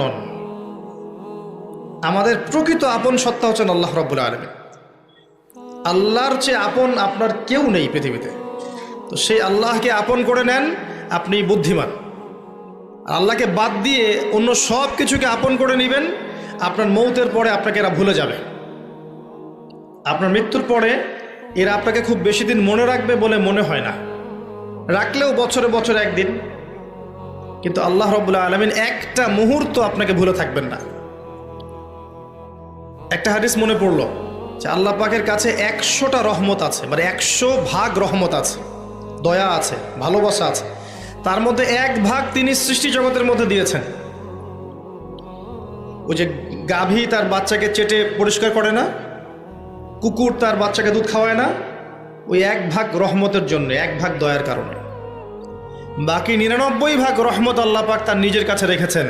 নন। আমাদের প্রকৃত আপন সত্তা হচ্ছেন আল্লাহ রাব্বুল আলামিন। আল্লাহর চেয়ে আপন আপনার কেউ নেই পৃথিবীতে। তো সেই আল্লাহকে আপন করে নেন, আপনি বুদ্ধিমান। আল্লাহকে বাদ দিয়ে অন্য সব কিছুকে আপন করে নেবেন, আপনার মৌতের পরে আপনাকে এরা ভুলে যাবে। আপনার মৃত্যুর পরে এরা আপনাকে খুব বেশি দিন মনে রাখবে বলে মনে হয় না, রাখলেও বছরে বছরে একদিন। কিন্তু আল্লাহ রাব্বুল আলামিন একটা মুহূর্ত আপনাকে ভুলে থাকবেন না। একটা হাদিস মনে পড়লো যে আল্লাহ পাকের কাছে 100টা রহমত আছে, মানে 100 ভাগ রহমত আছে, দয়া আছে, ভালোবাসা আছে। তার মধ্যে 1 ভাগ তিনি সৃষ্টি জগতের মধ্যে দিয়েছেন। ওই যে গাভী তার বাচ্চাকে চেটে পরিষ্কার করে না, কুকুর তার বাচ্চাকে দুধ খাওয়ায় না, ওই 1 ভাগ রহমতের জন্য, 1 ভাগ দয়ার কারণে। বাকি 99 ভাগ রহমত আল্লাহ পাক তার নিজের কাছে রেখেছেন।